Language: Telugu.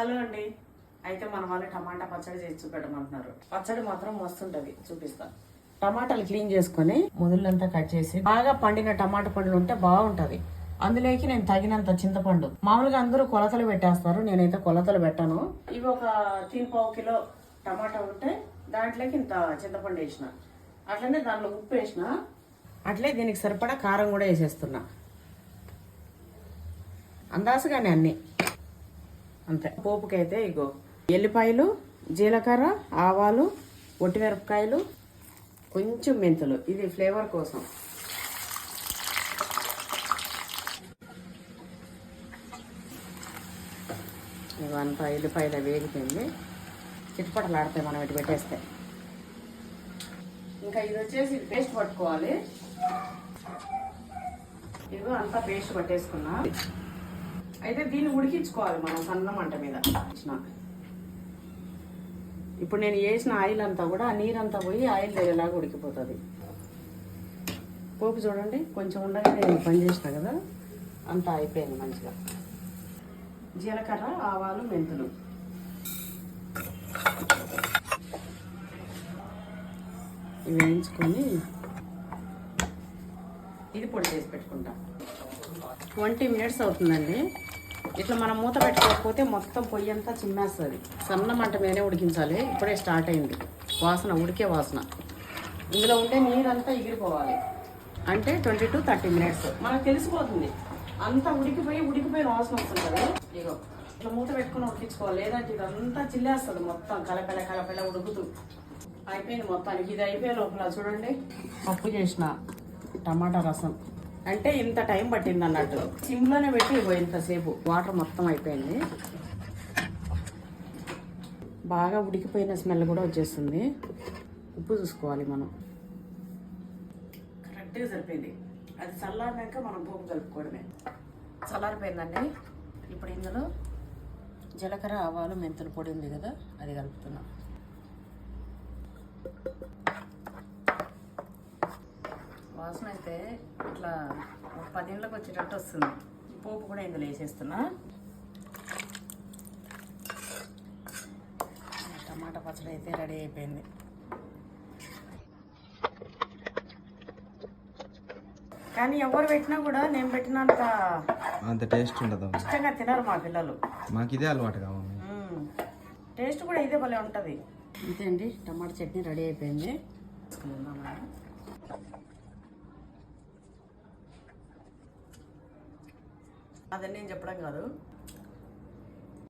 హలో అండి. అయితే మన వాళ్ళు టమాటా పచ్చడి చేసి చూపెట్టమంటున్నారు. పచ్చడి మాత్రం మస్తుంటది, చూపిస్తాను. టమాటాలు క్లీన్ చేసుకొని మొదలంతా కట్ చేసి బాగా పండిన టమాటా పండ్లు ఉంటే బాగుంటది. అందులోకి నేను తగినంత చింతపండు, మామూలుగా అందరూ కొలతలు పెట్టేస్తారు, నేనైతే కొలతలు పెట్టాను. ఇవి ఒక 3 కిలో టమాటా ఉంటే దాంట్లోకి ఇంత చింతపండు వేసిన, అట్లనే దానిలో ఉప్పు వేసిన, అట్లే దీనికి సరిపడా కారం కూడా వేసేస్తున్నా, అందాసుగానే అన్ని అంతే. పోపుకైతే ఇగో ఎల్లిపాయలు, జీలకర్ర, ఆవాలు, ఒట్టిమిరపకాయలు, కొంచెం మెంతులు, ఇది ఫ్లేవర్ కోసం. ఇవంతా ఎల్లిపాయలు వేగిపోయింది, చిట్టుపటలాడితే మనం ఇటు పెట్టేస్తే. ఇంకా ఇది వచ్చేసి పేస్ట్ పట్టుకోవాలి. ఇదిగో అంతా పేస్ట్ పట్టేసుకున్నా. అయితే దీన్ని ఉడికించుకోవాలి మనం సన్న మంట మీద. ఇప్పుడు నేను వేసిన ఆయిల్ అంతా కూడా నీరంతా పోయి ఆయిల్ తేలేలాగా ఉడికిపోతుంది. పోపు చూడండి, కొంచెం ఉండగా నేను పని చేసిన కదా, అంతా అయిపోయింది మంచిగా. జీలకర్ర, ఆవాలు, మెంతులు, ఇవి వేయించుకొని ఇది పొడి చేసి పెట్టుకుంటా. 20 మినిట్స్ అవుతుందండి. ఇట్లా మనం మూత పెట్టుకోకపోతే మొత్తం పొయ్యి అంతా చిమ్మేస్తుంది. సన్న మంట మీదనే ఉడికించాలి. ఇప్పుడే స్టార్ట్ అయింది వాసన, ఉడికే వాసన. ఇందులో ఉంటే నీరంతా ఎగిరిపోవాలి. అంటే 20 to 30 మినిట్స్ మనకు తెలిసిపోతుంది. అంతా ఉడికిపోయిన వాసన వస్తుంది కదా. ఇగో ఇట్లా మూత పెట్టుకుని ఉడికించుకోవాలి, లేదంటే ఇదంతా చిల్లేస్తుంది మొత్తం కలపెల ఉడుకుతూ. అయిపోయింది మొత్తానికి. ఇది అయిపోయే లోపల చూడండి, పప్పు చేసిన టమాటా రసం. అంటే ఇంత టైం పట్టింది అన్నట్టు, సిమ్లోనే పెట్టి ఇంతసేపు. వాటర్ మొత్తం అయిపోయింది, బాగా ఉడికిపోయిన స్మెల్ కూడా వచ్చేస్తుంది. ఉప్పు చూసుకోవాలి మనం, కరెక్ట్గా సరిపోయింది. అది చల్లారినాక మనం పోపు కలుపుకోవడమే. చల్లారిపోయిందండి. ఇప్పుడు ఇందులో జీలకర్ర, ఆవాలు, మెంతుల పొడి ఉంది కదా, అది కలుపుతున్నాం. వాసన అయితే ఇట్లా 10 ఏళ్ళకి వచ్చేటట్టు వస్తుంది. పోపు కూడా ఇందులో వేసేస్తున్నా. టమాటా పచ్చడి అయితే రెడీ అయిపోయింది. కానీ ఎవరు పెట్టినా కూడా నేను పెట్టినంత టేస్ట్ ఉండదు, ఇష్టంగా తినరు మా పిల్లలు. మాకు ఇదే అలవాటు కావాలి. టేస్ట్ కూడా ఇదే భలే ఉంటుంది. అంతే అండి, టమాటా చట్నీ రెడీ అయిపోయింది. అదని నేను చెప్పడం కాదు,